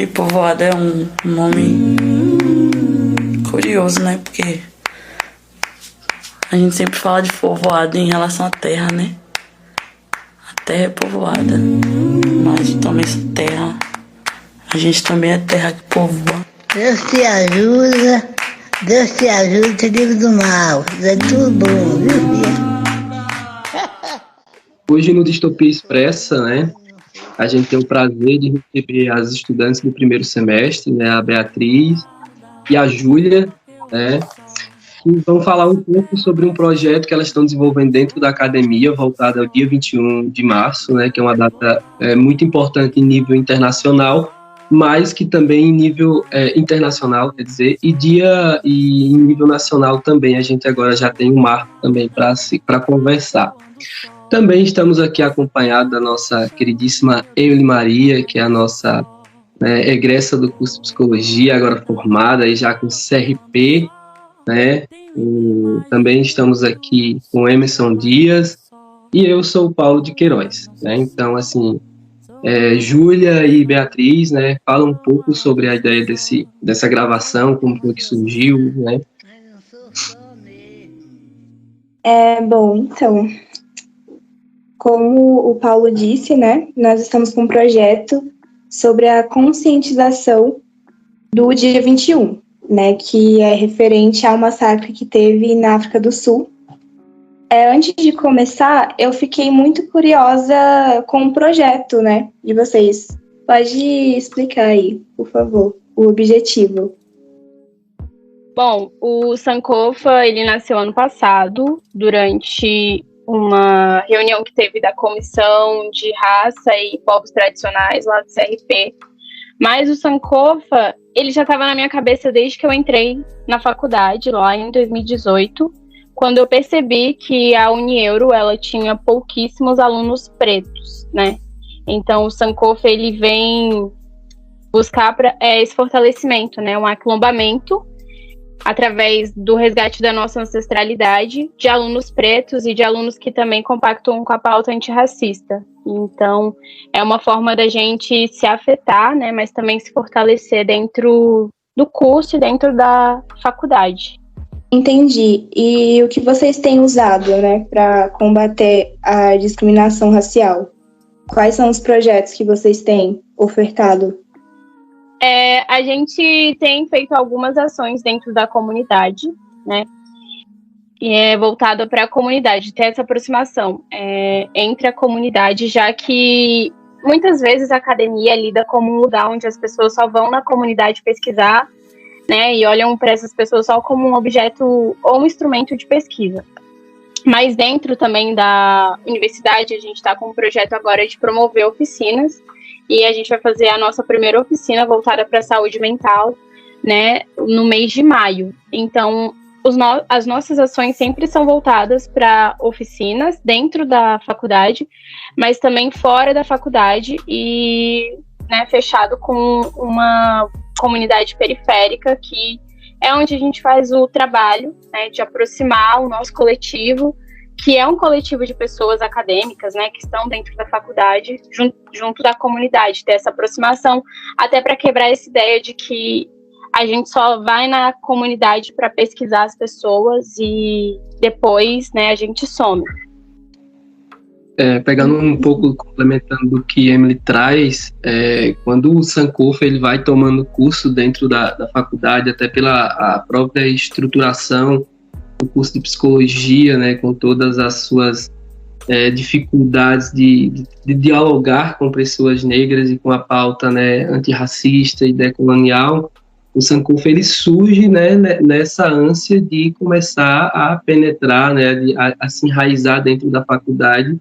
E povoada é um nome curioso, né? Porque a gente sempre fala de povoada em relação à terra, né? A terra é povoada, mas também essa terra, a gente também é terra que povoa. Deus te ajuda, te livre do mal. É tudo bom, viu, filha? Hoje no Distopia Expressa, né, a gente tem o prazer de receber as estudantes do primeiro semestre, né, a Beatriz e a Júlia, né, que vão falar um pouco sobre um projeto que elas estão desenvolvendo dentro da academia, voltado ao dia 21 de março, né, que é uma data muito importante em nível internacional, mas que também em nível internacional, quer dizer, e em nível nacional também, a gente agora já tem um marco também para conversar. Também estamos aqui acompanhados da nossa queridíssima Emily Maria, que é a nossa egressa do curso de Psicologia, agora formada e já com CRP, né? Também estamos aqui com Emerson Dias e eu sou o Paulo de Queiroz, né? Então, assim, Júlia e Beatriz, né, falam um pouco sobre a ideia dessa gravação, como foi que surgiu, né? Bom, então, como o Paulo disse, né, nós estamos com um projeto sobre a conscientização do dia 21, né, que é referente ao massacre que teve na África do Sul. Antes de começar, eu fiquei muito curiosa com o projeto, né, de vocês. Pode explicar aí, por favor, o objetivo. Bom, o Sankofa, ele nasceu ano passado, durante uma reunião que teve da Comissão de Raça e Povos Tradicionais lá do CRP. Mas o Sankofa, ele já estava na minha cabeça desde que eu entrei na faculdade, lá em 2018, quando eu percebi que a Unieuro, ela tinha pouquíssimos alunos pretos, né? Então, o Sankofa, ele vem buscar esse fortalecimento, né? Um aquilombamento através do resgate da nossa ancestralidade, de alunos pretos e de alunos que também compactuam com a pauta antirracista. Então, é uma forma da gente se afetar, né, mas também se fortalecer dentro do curso e dentro da faculdade. Entendi. E o que vocês têm usado, né, para combater a discriminação racial? Quais são os projetos que vocês têm ofertado? A gente tem feito algumas ações dentro da comunidade, né? E é voltada para a comunidade, ter essa aproximação entre a comunidade, já que muitas vezes a academia lida como um lugar onde as pessoas só vão na comunidade pesquisar, né? E olham para essas pessoas só como um objeto ou um instrumento de pesquisa. Mas dentro também da universidade, a gente está com um projeto agora de promover oficinas, e a gente vai fazer a nossa primeira oficina voltada para a saúde mental, né, no mês de maio. Então, as nossas ações sempre são voltadas para oficinas dentro da faculdade, mas também fora da faculdade e, né, fechado com uma comunidade periférica, que é onde a gente faz o trabalho, né, de aproximar o nosso coletivo, que é um coletivo de pessoas acadêmicas, né, que estão dentro da faculdade, junto da comunidade, ter essa aproximação, até para quebrar essa ideia de que a gente só vai na comunidade para pesquisar as pessoas e depois, né, a gente some. Pegando um pouco, complementando do que Emily traz, quando o Sankofa ele vai tomando curso dentro da faculdade, até pela a própria estruturação do curso de psicologia, né, com todas as suas dificuldades de dialogar com pessoas negras e com a pauta, né, antirracista e decolonial, o Sankofa ele surge, né, nessa ânsia de começar a penetrar, né, a se enraizar dentro da faculdade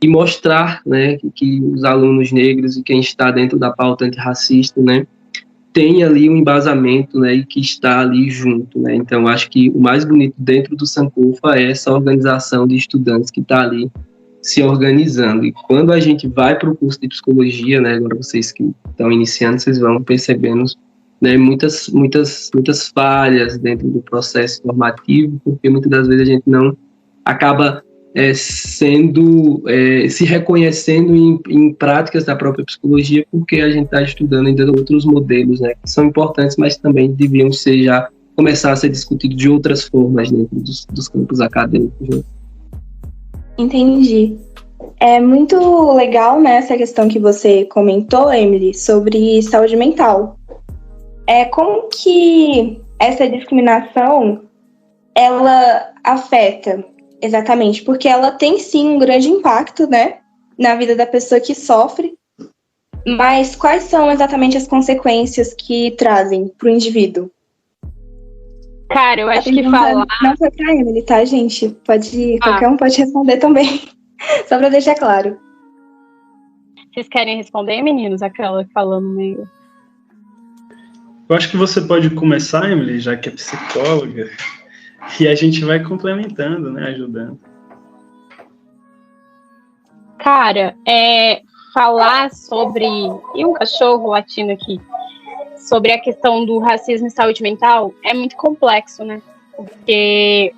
e mostrar, né, que os alunos negros e quem está dentro da pauta antirracista, né, tem ali um embasamento, né, e que está ali junto, né. Então, acho que o mais bonito dentro do Sankofa é essa organização de estudantes que está ali se organizando. E quando a gente vai para o curso de psicologia, né, agora vocês que estão iniciando, vocês vão percebendo, né, muitas falhas dentro do processo formativo, porque muitas das vezes a gente não acaba se reconhecendo em práticas da própria psicologia, porque a gente está estudando ainda outros modelos, né, que são importantes, mas também deviam começar a ser discutidos de outras formas dentro dos campos acadêmicos. Né? Entendi. É muito legal, né, essa questão que você comentou, Emily, sobre saúde mental. Como que essa discriminação, ela afeta exatamente? Porque ela tem, sim, um grande impacto, né, na vida da pessoa que sofre, mas quais são exatamente as consequências que trazem para o indivíduo? Cara, eu acho que falar... Não foi para Emily, tá, gente? Qualquer um pode responder também, só para deixar claro. Vocês querem responder, meninos? Aquela falando meio... Eu acho que você pode começar, Emily, já que é psicóloga, e a gente vai complementando, né, ajudando. Cara, falar sobre... E um cachorro latindo aqui. Sobre a questão do racismo e saúde mental é muito complexo, né? Porque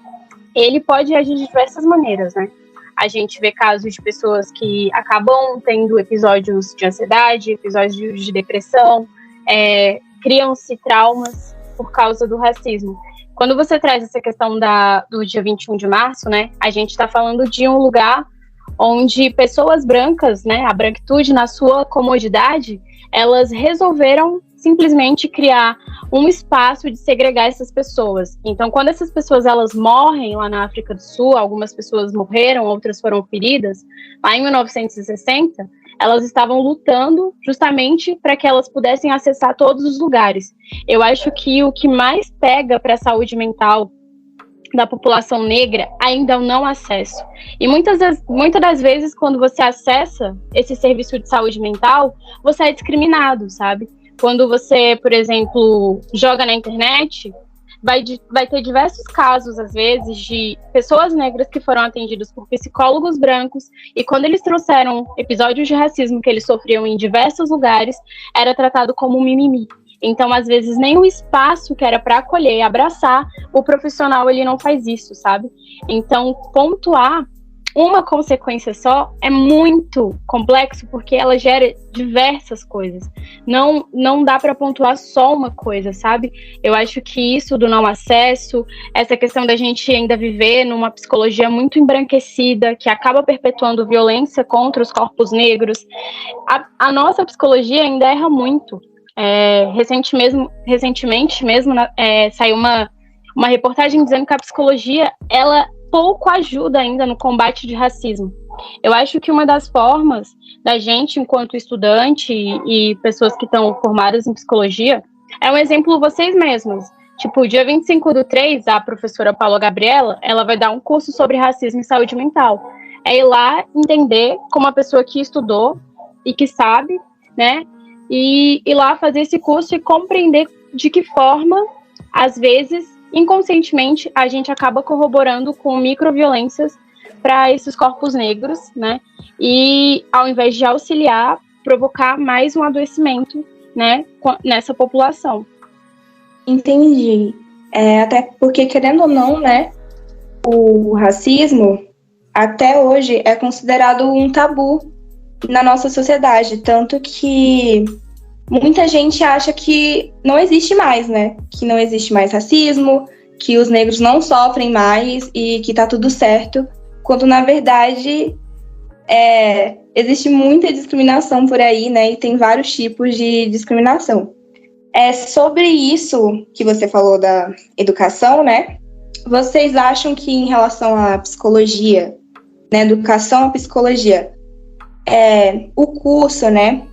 ele pode agir de diversas maneiras, né? A gente vê casos de pessoas que acabam tendo episódios de ansiedade, episódios de depressão, criam-se traumas por causa do racismo. Quando você traz essa questão do dia 21 de março, né, a gente está falando de um lugar onde pessoas brancas, né, a branquitude na sua comodidade, elas resolveram simplesmente criar um espaço de segregar essas pessoas. Então, quando essas pessoas elas morrem lá na África do Sul, algumas pessoas morreram, outras foram feridas, lá em 1960, elas estavam lutando justamente para que elas pudessem acessar todos os lugares. Eu acho que o que mais pega para a saúde mental da população negra ainda é o não acesso. E muitas das vezes, quando você acessa esse serviço de saúde mental, você é discriminado, sabe? Quando você, por exemplo, joga na internet, vai ter diversos casos, às vezes, de pessoas negras que foram atendidas por psicólogos brancos, e quando eles trouxeram episódios de racismo que eles sofriam em diversos lugares, era tratado como um mimimi. Então, às vezes, nem o espaço que era para acolher e abraçar, o profissional ele não faz isso, sabe? Então, pontuar uma consequência só é muito complexo, porque ela gera diversas coisas. Não dá para pontuar só uma coisa, sabe? Eu acho que isso do não acesso, essa questão da gente ainda viver numa psicologia muito embranquecida, que acaba perpetuando violência contra os corpos negros, a nossa psicologia ainda erra muito. Recentemente mesmo saiu uma reportagem dizendo que a psicologia, ela pouco ajuda ainda no combate de racismo. Eu acho que uma das formas da gente, enquanto estudante e pessoas que estão formadas em psicologia, é um exemplo vocês mesmos. Tipo, dia 25/3, a professora Paula Gabriela, ela vai dar um curso sobre racismo e saúde mental. É ir lá entender como a pessoa que estudou e que sabe, né, e ir lá fazer esse curso e compreender de que forma, às vezes, inconscientemente, a gente acaba corroborando com microviolências para esses corpos negros, né? E, ao invés de auxiliar, provocar mais um adoecimento, né, nessa população. Entendi. Até porque, querendo ou não, né, o racismo, até hoje, é considerado um tabu na nossa sociedade, tanto que muita gente acha que não existe mais, né? Que não existe mais racismo, que os negros não sofrem mais e que tá tudo certo, quando na verdade existe muita discriminação por aí, né? E tem vários tipos de discriminação. Sobre isso que você falou da educação, né? Vocês acham que em relação à psicologia, né? Educação à psicologia, o curso, né?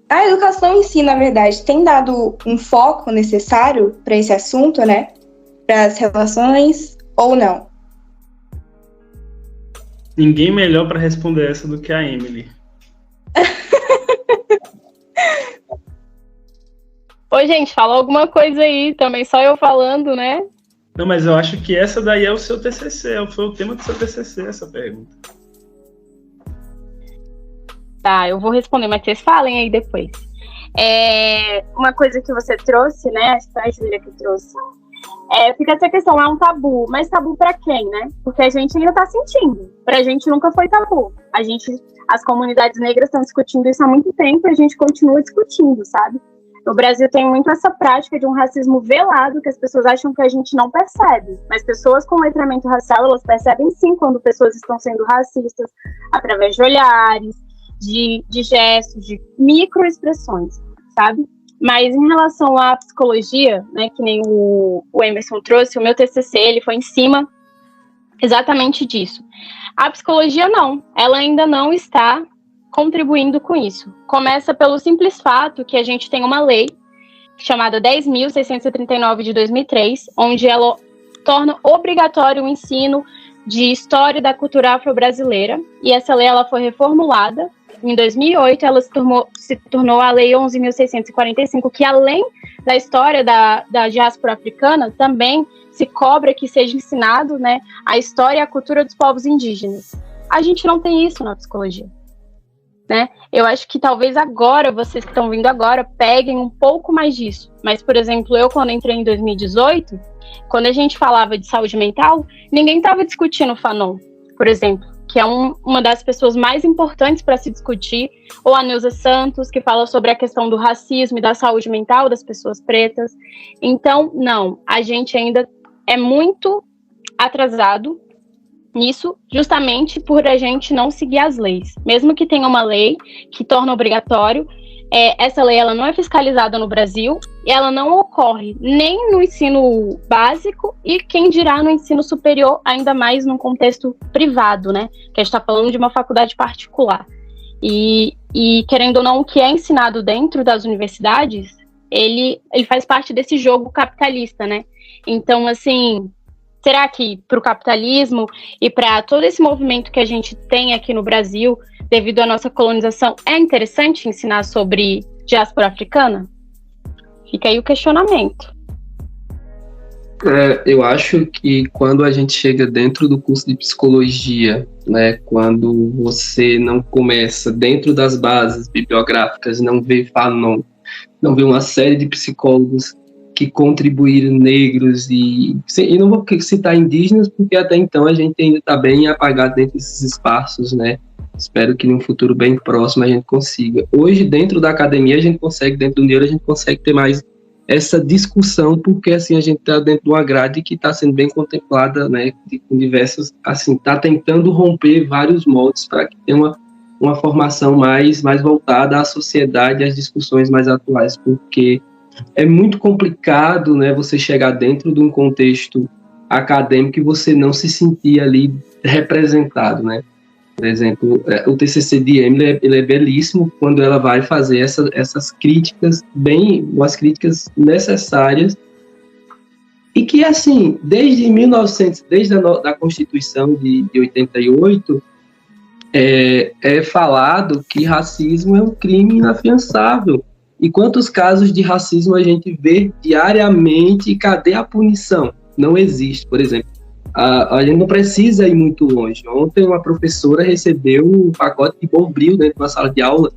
A educação em si, na verdade, tem dado um foco necessário para esse assunto, né? Para as relações, ou não? Ninguém melhor para responder essa do que a Emily. Ô, gente, fala alguma coisa aí também, só eu falando, né? Não, mas eu acho que essa daí é o seu TCC, foi o tema do seu TCC, essa pergunta. Tá, eu vou responder, mas vocês falem aí depois. Uma coisa que você trouxe, né, a Júlia que trouxe, Fica essa questão, é um tabu, mas tabu pra quem, né? Porque a gente ainda tá sentindo. Pra gente nunca foi tabu. As comunidades negras estão discutindo isso há muito tempo e a gente continua discutindo, sabe? No Brasil tem muito essa prática de um racismo velado que as pessoas acham que a gente não percebe. Mas pessoas com letramento racial, elas percebem sim quando pessoas estão sendo racistas através de olhares, de gestos, de microexpressões, sabe? Mas em relação à psicologia, né, que nem o Emerson trouxe, o meu TCC ele foi em cima exatamente disso. A psicologia não, ela ainda não está contribuindo com isso. Começa pelo simples fato que a gente tem uma lei chamada 10.639 de 2003, onde ela torna obrigatório o ensino de história da cultura afro-brasileira, e essa lei ela foi reformulada. Em 2008, ela se tornou a Lei 11.645, que além da história da diáspora africana, também se cobra que seja ensinado, né, a história e a cultura dos povos indígenas. A gente não tem isso na psicologia, né? Eu acho que talvez agora, vocês que estão vindo agora, peguem um pouco mais disso. Mas, por exemplo, eu quando entrei em 2018, quando a gente falava de saúde mental, ninguém estava discutindo o Fanon, por exemplo, que é uma das pessoas mais importantes para se discutir, ou a Neuza Santos, que fala sobre a questão do racismo e da saúde mental das pessoas pretas. Então, não, a gente ainda é muito atrasado nisso, justamente por a gente não seguir as leis. Mesmo que tenha uma lei que torna obrigatório, essa lei ela não é fiscalizada no Brasil e ela não ocorre nem no ensino básico e quem dirá no ensino superior, ainda mais num contexto privado, né? Que a gente está falando de uma faculdade particular. E querendo ou não, o que é ensinado dentro das universidades, ele faz parte desse jogo capitalista, né? Então, assim, será que para o capitalismo e para todo esse movimento que a gente tem aqui no Brasil, devido à nossa colonização, é interessante ensinar sobre diáspora africana? Fica aí o questionamento. Eu acho que quando a gente chega dentro do curso de psicologia, né, quando você não começa dentro das bases bibliográficas, não vê Fanon, não vê uma série de psicólogos que contribuíram, negros, e não vou citar indígenas, porque até então a gente ainda está bem apagado dentro desses espaços, né? Espero que num futuro bem próximo a gente consiga. Hoje, dentro da academia, a gente consegue, dentro do Neuro, a gente consegue ter mais essa discussão, porque assim a gente está dentro de uma grade que está sendo bem contemplada, né? Com diversos, assim, está tentando romper vários moldes para que tenha uma formação mais voltada à sociedade, às discussões mais atuais, porque é muito complicado, né, você chegar dentro de um contexto acadêmico e você não se sentir ali representado, né? Por exemplo, o TCC de Emily, ele é belíssimo quando ela vai fazer essas críticas, umas críticas necessárias, e que, assim, desde a Constituição de 88, é falado que racismo é um crime inafiançável. E quantos casos de racismo a gente vê diariamente e cadê a punição? Não existe, por exemplo. A gente não precisa ir muito longe. Ontem uma professora recebeu um pacote de Bombril dentro de uma sala de aula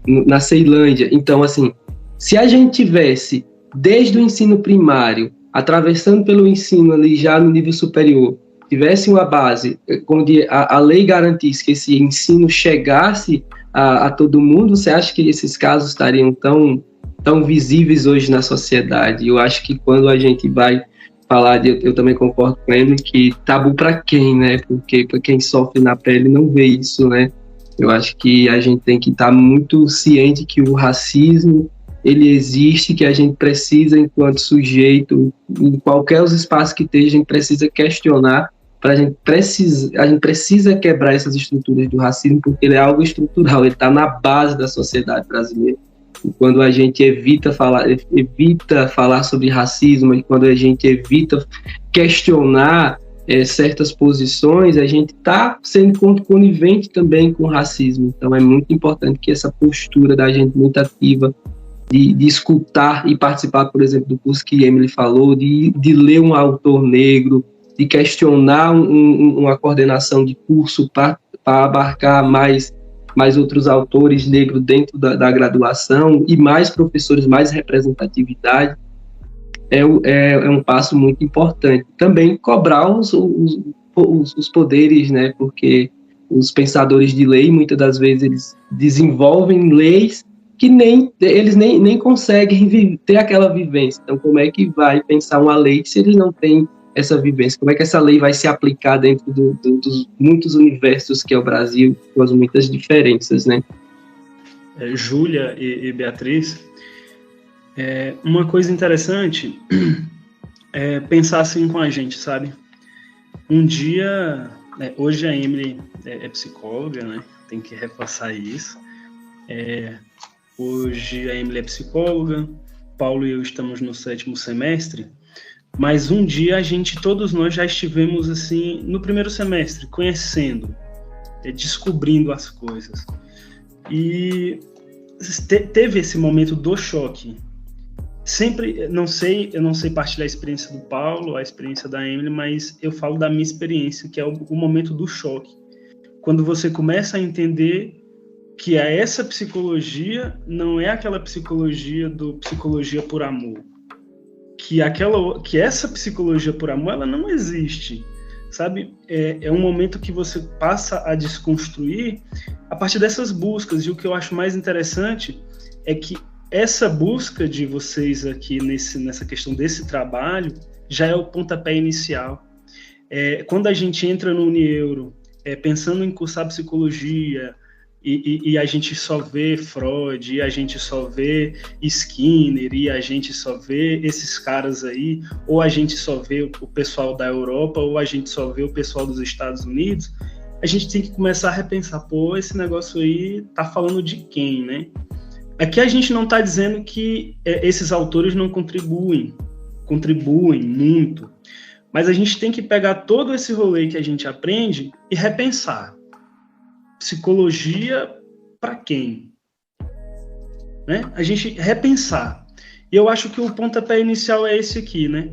na Ceilândia. Então, assim, se a gente tivesse, desde o ensino primário, atravessando pelo ensino ali já no nível superior, tivesse uma base onde a lei garantisse que esse ensino chegasse a todo mundo, você acha que esses casos estariam tão visíveis hoje na sociedade? Eu acho que quando a gente vai falar eu também concordo com ele, que tabu para quem, né? Porque para quem sofre na pele não vê isso, né? Eu acho que a gente tem que estar muito ciente que o racismo, ele existe, que a gente precisa, enquanto sujeito, em qualquer os espaços que esteja, a gente precisa questionar, a gente precisa quebrar essas estruturas do racismo, porque ele é algo estrutural, ele está na base da sociedade brasileira. E quando a gente evita falar sobre racismo, e quando a gente evita questionar certas posições, a gente está sendo conivente também com o racismo. Então é muito importante que essa postura da gente muito ativa, de escutar e participar, por exemplo, do curso que Emily falou, de ler um autor negro, de questionar uma coordenação de curso para abarcar mais outros autores negros dentro da graduação e mais professores, mais representatividade. é um passo muito importante. Também cobrar os poderes, né? Porque os pensadores de lei, muitas das vezes, eles desenvolvem leis que eles nem conseguem ter aquela vivência. Então, como é que vai pensar uma lei se eles não têm essa vivência? Como é que essa lei vai se aplicar dentro dos muitos universos que é o Brasil, com as muitas diferenças, né? Júlia e Beatriz, uma coisa interessante é pensar assim com a gente, sabe? Um dia, hoje a Emily é psicóloga, né? Tem que reforçar isso. Hoje a Emily é psicóloga, Paulo e eu estamos no 7º semestre, mas um dia todos nós já estivemos assim no 1º semestre, conhecendo, descobrindo as coisas. E teve esse momento do choque. Sempre, eu não sei partilhar a experiência do Paulo, a experiência da Emily, mas eu falo da minha experiência, que é o momento do choque. Quando você começa a entender que essa psicologia não é aquela psicologia do psicologia por amor. Que essa psicologia por amor, ela não existe, sabe? É um momento que você passa a desconstruir a partir dessas buscas. E o que eu acho mais interessante é que essa busca de vocês aqui nessa questão desse trabalho já é o pontapé inicial. Quando a gente entra no Unieuro, pensando em cursar psicologia, e a gente só vê Freud, e a gente só vê Skinner, e a gente só vê esses caras aí, ou a gente só vê o pessoal da Europa, ou a gente só vê o pessoal dos Estados Unidos, a gente tem que começar a repensar, esse negócio aí tá falando de quem, né? Aqui a gente não está dizendo que esses autores não contribuem muito, mas a gente tem que pegar todo esse rolê que a gente aprende e repensar. Psicologia para quem? Né? A gente repensar. E eu acho que o pontapé inicial é esse aqui, né?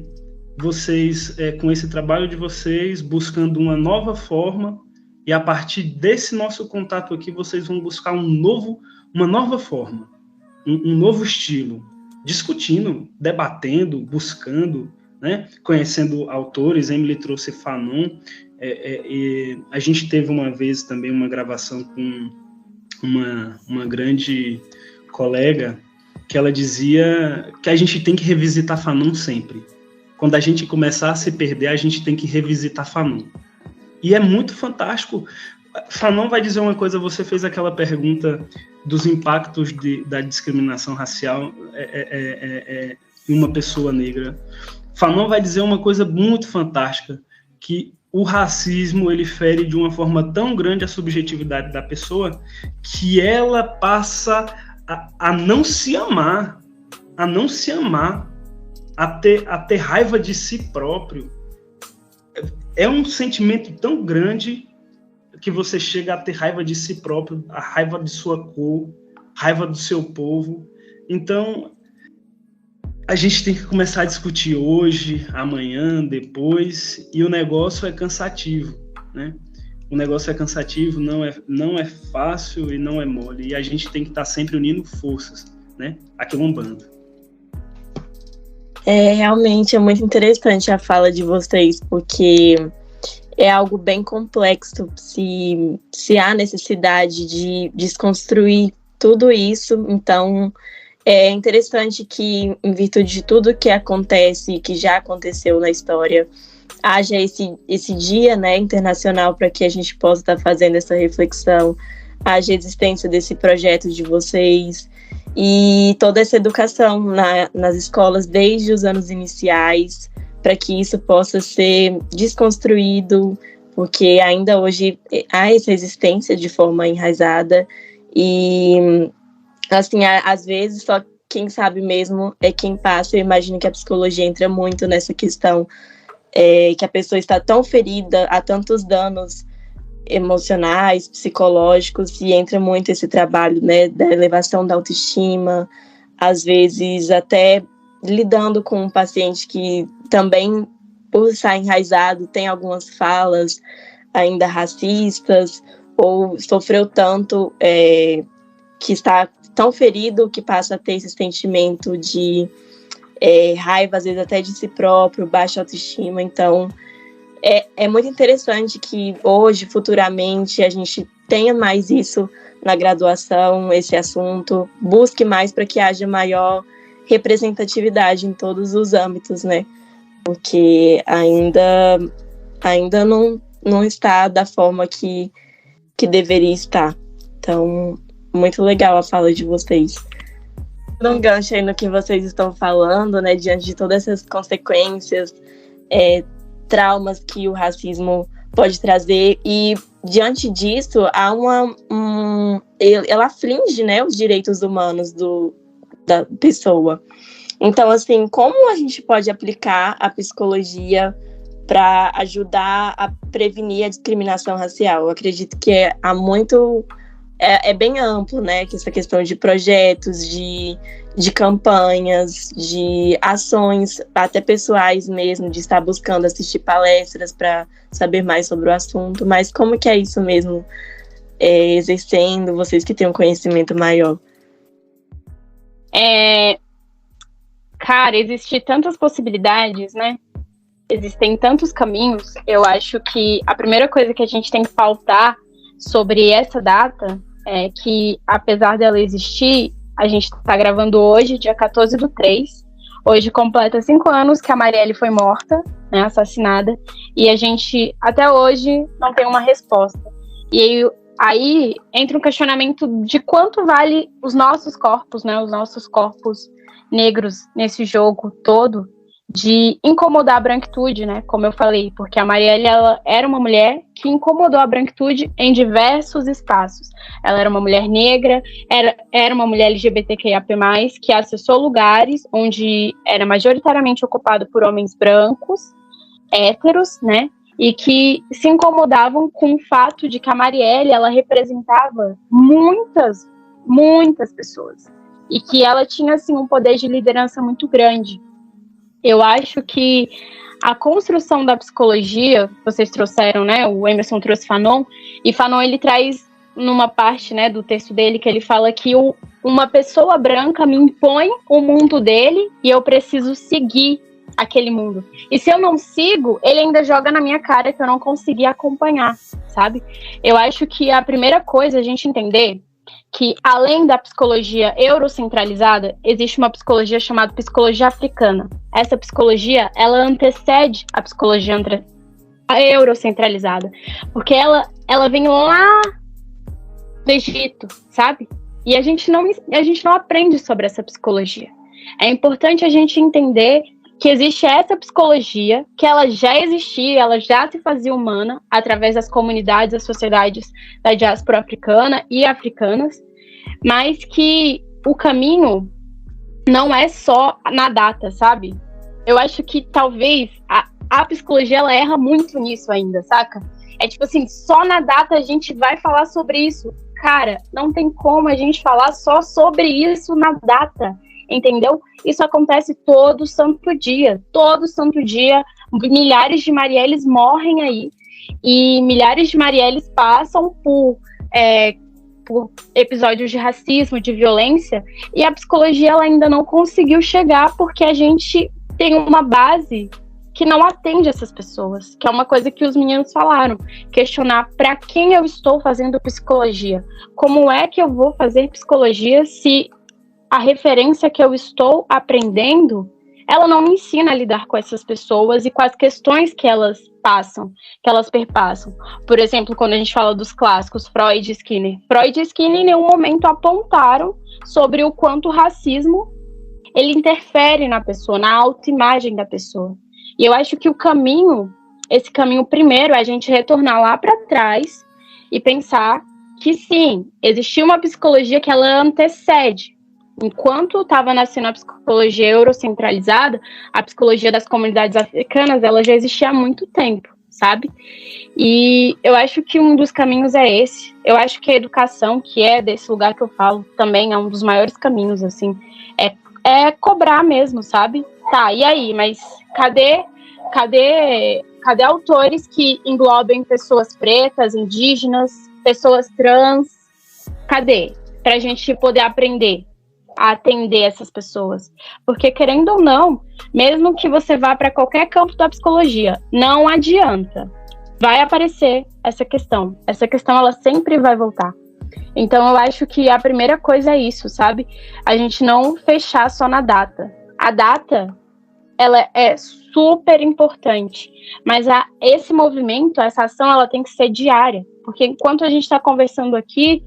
Vocês, com esse trabalho de vocês, buscando uma nova forma, e a partir desse nosso contato aqui, vocês vão buscar uma nova forma, um novo estilo, discutindo, debatendo, buscando, né? Conhecendo autores. Emily trouxe Fanon. A gente teve uma vez também uma gravação com uma grande colega, que ela dizia que a gente tem que revisitar Fanon sempre. Quando a gente começar a se perder, a gente tem que revisitar Fanon. E é muito fantástico. Fanon vai dizer uma coisa, você fez aquela pergunta dos impactos da discriminação racial em uma pessoa negra. Fanon vai dizer uma coisa muito fantástica, que o racismo, ele fere de uma forma tão grande a subjetividade da pessoa, que ela passa a não se amar, a ter raiva de si próprio. É um sentimento tão grande que você chega a ter raiva de si próprio, a raiva de sua cor, raiva do seu povo. Então, a gente tem que começar a discutir hoje, amanhã, depois, e o negócio é cansativo, né? O negócio é cansativo, não é fácil e não é mole, e a gente tem que estar sempre unindo forças, né? Aqui é um bando. Realmente é muito interessante a fala de vocês, porque é algo bem complexo, se há necessidade de desconstruir tudo isso. Então é interessante que, em virtude de tudo que acontece e que já aconteceu na história, haja esse dia, né, internacional, para que a gente possa estar fazendo essa reflexão, haja a existência desse projeto de vocês e toda essa educação nas escolas desde os anos iniciais, para que isso possa ser desconstruído, porque ainda hoje há essa existência de forma enraizada e, assim, às vezes só quem sabe mesmo é quem passa. Eu imagino que a psicologia entra muito nessa questão, que a pessoa está tão ferida, há tantos danos emocionais, psicológicos, e entra muito esse trabalho, né, da elevação da autoestima, às vezes até lidando com um paciente que também, por estar enraizado, tem algumas falas ainda racistas, ou sofreu tanto, que está tão ferido que passa a ter esse sentimento de raiva, às vezes até de si próprio, baixa autoestima. Então, é muito interessante que hoje, futuramente, a gente tenha mais isso na graduação, esse assunto, busque mais para que haja maior representatividade em todos os âmbitos, né? Porque ainda não está da forma que deveria estar. Então, muito legal a fala de vocês. Um gancho aí no que vocês estão falando, né? Diante de todas essas consequências, traumas que o racismo pode trazer, e diante disso, há ela aflige, né, os direitos humanos da pessoa. Então, assim, como a gente pode aplicar a psicologia para ajudar a prevenir a discriminação racial? Eu acredito que é bem amplo, né? Que essa questão de projetos, de campanhas, de ações, até pessoais mesmo, de estar buscando assistir palestras para saber mais sobre o assunto. Mas como que é isso mesmo, exercendo, vocês que têm um conhecimento maior? Cara, existem tantas possibilidades, né? Existem tantos caminhos. Eu acho que a primeira coisa que a gente tem que pautar sobre essa data é que, apesar dela existir, a gente está gravando hoje, dia 14/3. Hoje completa 5 anos que a Marielle foi morta, né, assassinada, e a gente, até hoje, não tem uma resposta. E aí entra um questionamento de quanto vale os nossos corpos, né, os nossos corpos negros nesse jogo todo, de incomodar a branquitude, né, como eu falei, porque a Marielle, ela era uma mulher que incomodou a branquitude em diversos espaços. Ela era uma mulher negra, era uma mulher LGBTQIAP+, que acessou lugares onde era majoritariamente ocupado por homens brancos, héteros, né, e que se incomodavam com o fato de que a Marielle, ela representava muitas pessoas, e que ela tinha, assim, um poder de liderança muito grande. Eu acho que a construção da psicologia, vocês trouxeram, né, o Emerson trouxe Fanon, e Fanon, ele traz numa parte, né, do texto dele, que ele fala que uma pessoa branca me impõe o mundo dele e eu preciso seguir aquele mundo. E se eu não sigo, ele ainda joga na minha cara que eu não consegui acompanhar, sabe? Eu acho que a primeira coisa é a gente entender que, além da psicologia eurocentralizada, existe uma psicologia chamada psicologia africana. Essa psicologia, ela antecede a psicologia eurocentralizada, porque ela vem lá do Egito, sabe? E a gente não aprende sobre essa psicologia. É importante a gente entender que existe essa psicologia, que ela já existia, ela já se fazia humana através das comunidades, das sociedades da diáspora africana e africanas, mas que o caminho não é só na data, sabe? Eu acho que talvez a psicologia, ela erra muito nisso ainda, saca? É tipo assim, só na data a gente vai falar sobre isso. Cara, não tem como a gente falar só sobre isso na data, entendeu? Isso acontece todo santo dia. Todo santo dia, milhares de Marielles morrem aí. E milhares de Marielles passam por episódios de racismo, de violência. E a psicologia, ela ainda não conseguiu chegar porque a gente tem uma base que não atende essas pessoas, que é uma coisa que os meninos falaram, questionar para quem eu estou fazendo psicologia, como é que eu vou fazer psicologia se a referência que eu estou aprendendo, ela não me ensina a lidar com essas pessoas e com as questões que elas passam, que elas perpassam. Por exemplo, quando a gente fala dos clássicos, Freud e Skinner em nenhum momento apontaram sobre o quanto o racismo ele interfere na pessoa, na autoimagem da pessoa. E eu acho que esse caminho primeiro é a gente retornar lá para trás e pensar que sim, existia uma psicologia que ela antecede. Enquanto estava nascendo a psicologia eurocentralizada, a psicologia das comunidades africanas, ela já existia há muito tempo, sabe? E eu acho que um dos caminhos é esse. Eu acho que a educação, que é desse lugar que eu falo, também é um dos maiores caminhos, assim. É cobrar mesmo, sabe? Tá, e aí? Mas cadê autores que englobem pessoas pretas, indígenas, pessoas trans? Cadê? Pra gente poder aprender a atender essas pessoas. Porque, querendo ou não, mesmo que você vá para qualquer campo da psicologia, não adianta. Vai aparecer essa questão. Essa questão, ela sempre vai voltar. Então, eu acho que a primeira coisa é isso, sabe? A gente não fechar só na data. A data, ela é super importante. Mas esse movimento, essa ação, ela tem que ser diária. Porque enquanto a gente está conversando aqui,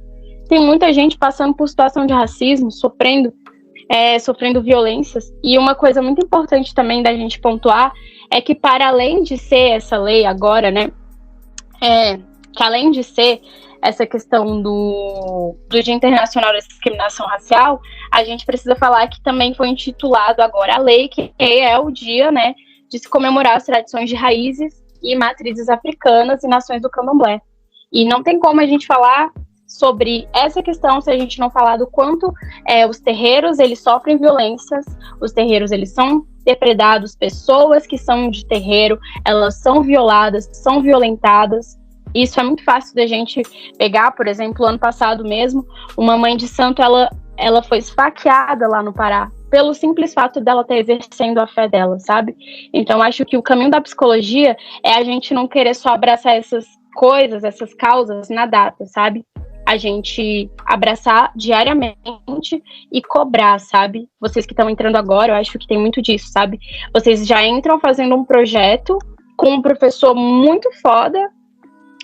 tem muita gente passando por situação de racismo, sofrendo violências. E uma coisa muito importante também da gente pontuar é que, para além de ser essa lei agora, né, que além de ser essa questão do Dia Internacional da Discriminação Racial, a gente precisa falar que também foi intitulado agora a lei, que é o dia, né, de se comemorar as tradições de raízes e matrizes africanas e nações do candomblé. E não tem como a gente falar sobre essa questão se a gente não falar do quanto os terreiros, eles sofrem violências, os terreiros, eles são depredados, pessoas que são de terreiro, elas são violadas, são violentadas. Isso é muito fácil da gente pegar. Por exemplo, ano passado mesmo, uma mãe de santo, ela foi esfaqueada lá no Pará, pelo simples fato dela estar exercendo a fé dela, sabe? Então, acho que o caminho da psicologia é a gente não querer só abraçar essas coisas, essas causas na data, sabe? A gente abraçar diariamente e cobrar, sabe? Vocês que estão entrando agora, eu acho que tem muito disso, sabe? Vocês já entram fazendo um projeto com um professor muito foda,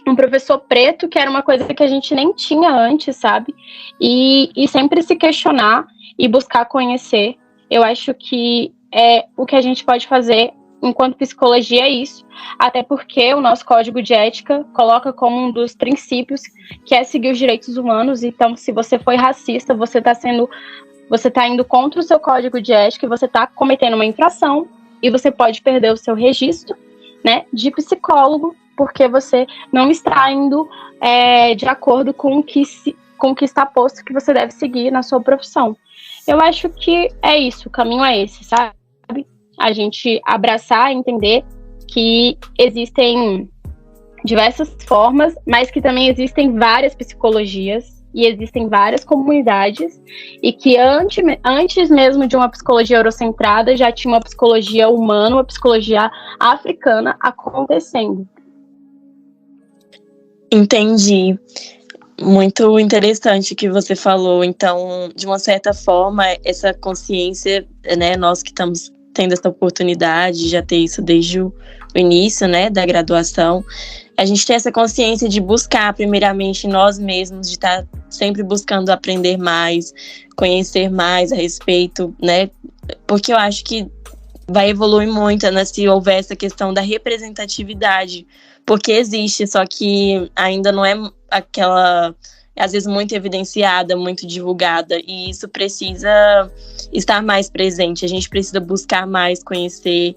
um professor preto, que era uma coisa que a gente nem tinha antes, sabe? E sempre se questionar e buscar conhecer. Eu acho que o que a gente pode fazer enquanto psicologia é isso, até porque o nosso código de ética coloca como um dos princípios que é seguir os direitos humanos. Então, se você foi racista, você tá indo contra o seu código de ética e você está cometendo uma infração, e você pode perder o seu registro, né, de psicólogo, porque você não está indo de acordo com o que está posto que você deve seguir na sua profissão. Eu acho que é isso, o caminho é esse, sabe? A gente abraçar, entender que existem diversas formas, mas que também existem várias psicologias e existem várias comunidades, e que antes mesmo de uma psicologia eurocentrada, já tinha uma psicologia humana, uma psicologia africana acontecendo. Entendi. Muito interessante o que você falou. Então, de uma certa forma, essa consciência, né, nós que estamos tendo essa oportunidade de já ter isso desde o início, né, da graduação, a gente tem essa consciência de buscar primeiramente nós mesmos, de estar sempre buscando aprender mais, conhecer mais a respeito, né, porque eu acho que vai evoluir muito, né, se houver essa questão da representatividade, porque existe, só que ainda não é aquela, às vezes, muito evidenciada, muito divulgada, e isso precisa estar mais presente. A gente precisa buscar mais, conhecer,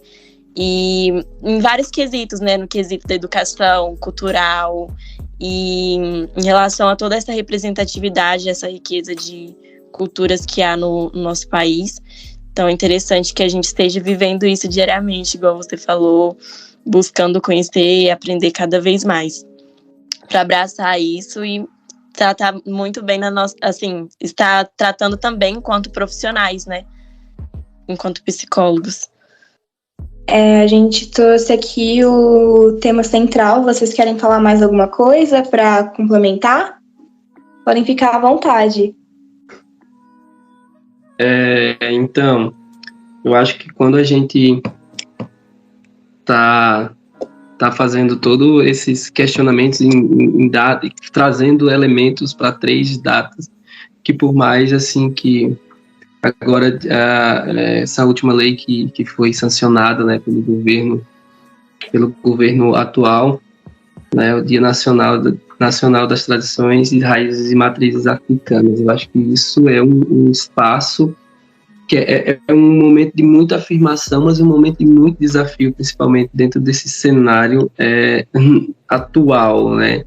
e em vários quesitos, né, no quesito da educação cultural, e em relação a toda essa representatividade, essa riqueza de culturas que há no nosso país. Então é interessante que a gente esteja vivendo isso diariamente, igual você falou, buscando conhecer e aprender cada vez mais, para abraçar isso e tratar muito bem na nossa, assim, está tratando também enquanto profissionais, né? Enquanto psicólogos. A gente trouxe aqui o tema central. Vocês querem falar mais alguma coisa para complementar? Podem ficar à vontade. Então, eu acho que quando a gente tá fazendo todos esses questionamentos em dados, trazendo elementos para 3 datas, que por mais assim que agora essa última lei que foi sancionada, né, pelo governo atual, né, o Dia Nacional das Tradições e Raízes e Matrizes Africanas, eu acho que isso é um espaço que é um momento de muita afirmação, mas um momento de muito desafio, principalmente dentro desse cenário atual, né?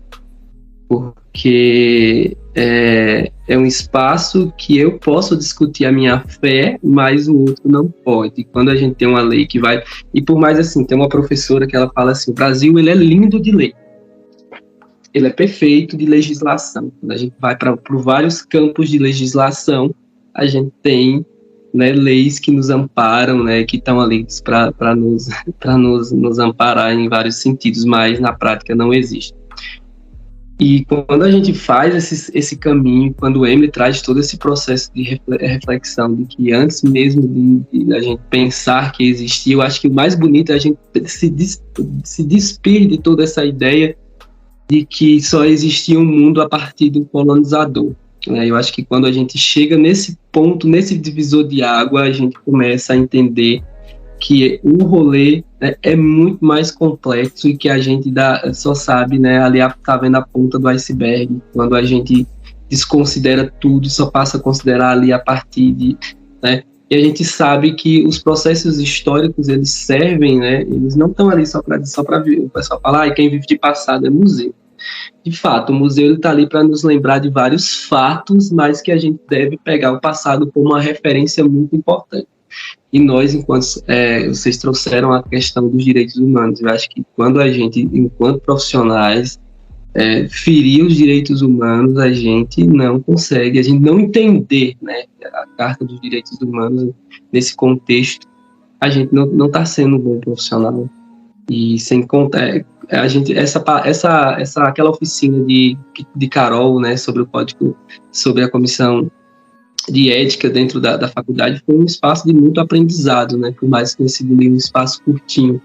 Porque é um espaço que eu posso discutir a minha fé, mas o outro não pode. Quando a gente tem uma lei que vai... E por mais assim, tem uma professora que ela fala assim, o Brasil, ele é lindo de lei. Ele é perfeito de legislação. Quando a gente vai para vários campos de legislação, a gente tem, né, leis que nos amparam, né, que estão ali para nos amparar em vários sentidos, mas na prática não existe. E quando a gente faz esse caminho, quando o Emily traz todo esse processo de reflexão, de que antes mesmo de a gente pensar que existia, eu acho que o mais bonito é a gente se despir de toda essa ideia de que só existia um mundo a partir do colonizador. Eu acho que quando a gente chega nesse ponto, nesse divisor de água, a gente começa a entender que o rolê, né, é muito mais complexo e que a gente só sabe, né, ali tá vendo a ponta do iceberg, quando a gente desconsidera tudo, só passa a considerar ali a partir de, né, e a gente sabe que os processos históricos, eles servem, né, eles não estão ali só para ver, o pessoal fala, quem vive de passado é museu. De fato, o museu está ali para nos lembrar de vários fatos, mas que a gente deve pegar o passado como uma referência muito importante. E nós, enquanto vocês trouxeram a questão dos direitos humanos, eu acho que quando a gente, enquanto profissionais, ferir os direitos humanos, a gente não consegue, a gente não entender, né, a Carta dos Direitos Humanos nesse contexto, a gente não está sendo um bom profissional. E sem contar, a gente, aquela oficina de Carol, né, sobre o código, sobre a comissão de ética dentro da faculdade, foi um espaço de muito aprendizado, né, por mais que tenha sido um espaço curtinho.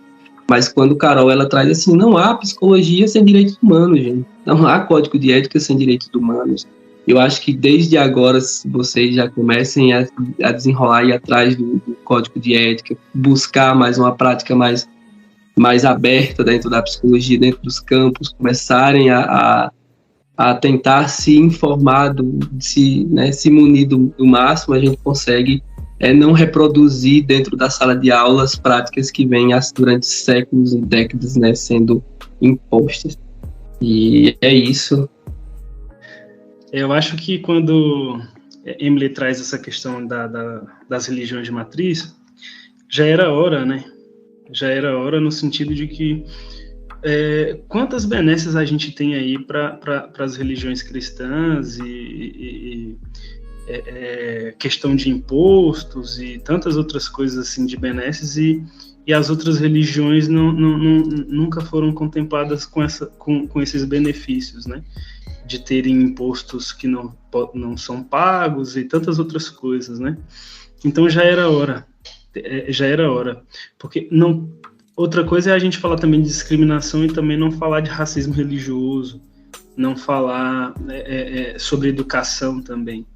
Mas quando Carol, ela traz assim, não há psicologia sem direitos humanos, gente. Não há código de ética sem direitos humanos. Eu acho que desde agora, se vocês já comecem a desenrolar e ir atrás do código de ética, buscar mais uma prática mais aberta dentro da psicologia, dentro dos campos, começarem a tentar se informar, se munir do máximo, a gente consegue não reproduzir dentro da sala de aula as práticas que vêm durante séculos e décadas, né, sendo impostas. E é isso. Eu acho que quando Emily traz essa questão das religiões de matriz, já era hora, né? Já era hora no sentido de que quantas benesses a gente tem aí para as religiões cristãs e questão de impostos e tantas outras coisas assim de benesses e as outras religiões nunca foram contempladas com esses benefícios, né? De terem impostos que não são pagos e tantas outras coisas, né? Então já era hora, porque outra coisa é a gente falar também de discriminação e também não falar de racismo religioso, não falar sobre educação também.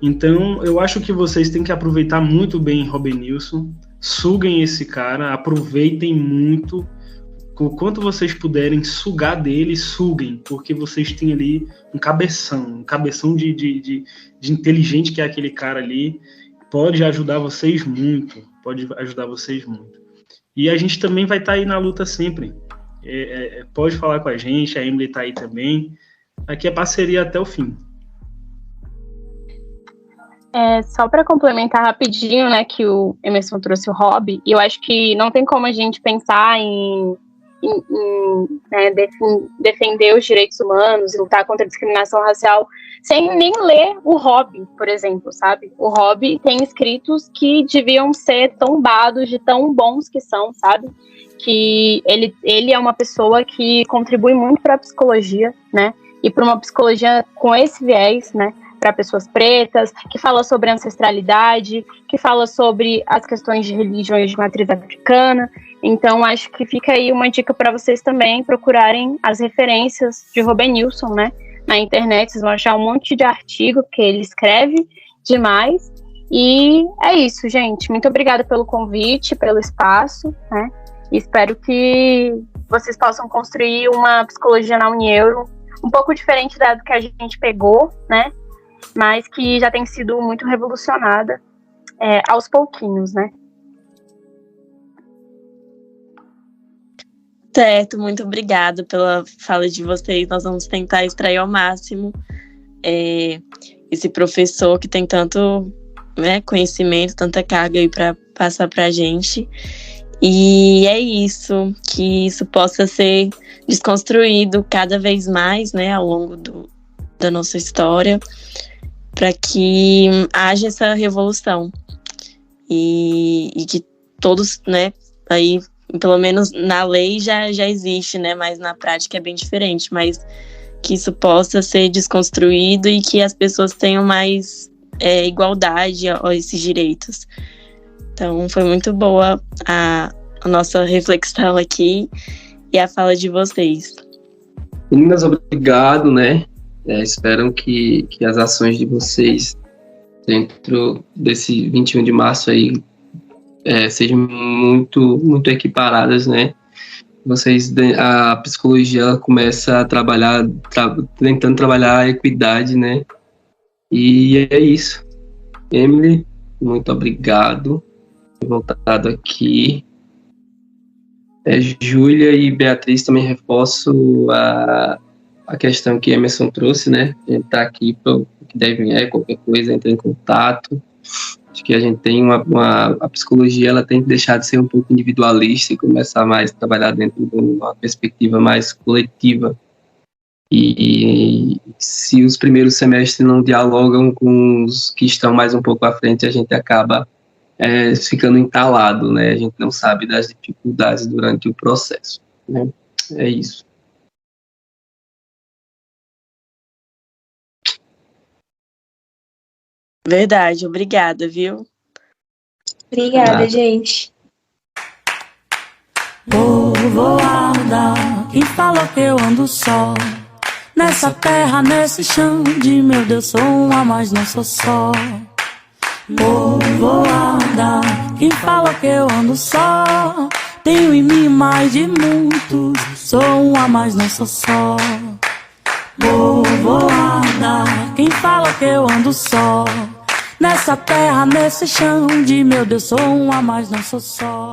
Então, eu acho que vocês têm que aproveitar muito bem Robenilson, suguem esse cara, aproveitem muito, o quanto vocês puderem sugar dele, suguem, porque vocês têm ali um cabeção de inteligente que é aquele cara ali, pode ajudar vocês muito. E a gente também vai estar aí na luta sempre. Pode falar com a gente, a Emily está aí também. Aqui é parceria até o fim. Só para complementar rapidinho, né, que o Emerson trouxe o hobby, e eu acho que não tem como a gente pensar em defender os direitos humanos e lutar contra a discriminação racial sem nem ler o hobby, por exemplo, sabe? O hobby tem escritos que deviam ser tombados de tão bons que são, sabe? Que ele é uma pessoa que contribui muito para a psicologia, né? E para uma psicologia com esse viés, né? Para pessoas pretas, que fala sobre ancestralidade, que fala sobre as questões de religiões de matriz africana. Então, acho que fica aí uma dica para vocês também procurarem as referências de Robenilson, né? Na internet, vocês vão achar um monte de artigo que ele escreve demais. E é isso, gente. Muito obrigada pelo convite, pelo espaço, né? E espero que vocês possam construir uma psicologia na Unieuro um pouco diferente da que a gente pegou, né? Mas que já tem sido muito revolucionada aos pouquinhos, né? Certo, muito obrigada pela fala de vocês. Nós vamos tentar extrair ao máximo esse professor que tem tanto, né, conhecimento, tanta carga aí para passar para a gente. E é isso, que isso possa ser desconstruído cada vez mais, né, ao longo da nossa história. para que haja essa revolução e que todos, né, aí pelo menos na lei já existe, né, mas na prática é bem diferente, mas que isso possa ser desconstruído e que as pessoas tenham mais igualdade a esses direitos. Então foi muito boa a nossa reflexão aqui e a fala de vocês. Meninas, obrigado, né? Espero que as ações de vocês dentro desse 21 de março aí sejam muito, muito equiparadas, né? A psicologia ela começa a trabalhar, tentando trabalhar a equidade, né? E é isso. Emily, muito obrigado por ter voltado aqui. Júlia e Beatriz, também reforço a questão que Emerson trouxe, né? A gente está aqui para o que deve qualquer coisa, entra em contato. Acho que a gente tem a psicologia, ela tem que deixar de ser um pouco individualista e começar mais a trabalhar dentro de uma perspectiva mais coletiva. E se os primeiros semestres não dialogam com os que estão mais um pouco à frente, a gente acaba ficando entalado, né? A gente não sabe das dificuldades durante o processo, né? É isso. Verdade, obrigada, viu? Obrigada, gente. Povoada, quem falou que eu ando só? Nessa terra, nesse chão de meu Deus, sou uma, mas não sou só. Povoada, quem fala que eu ando só? Tenho em mim mais de muitos, sou uma, mas não sou só. Povoada, quem fala que eu ando só? Nessa terra, nesse chão de meu Deus, sou uma, mas não sou só.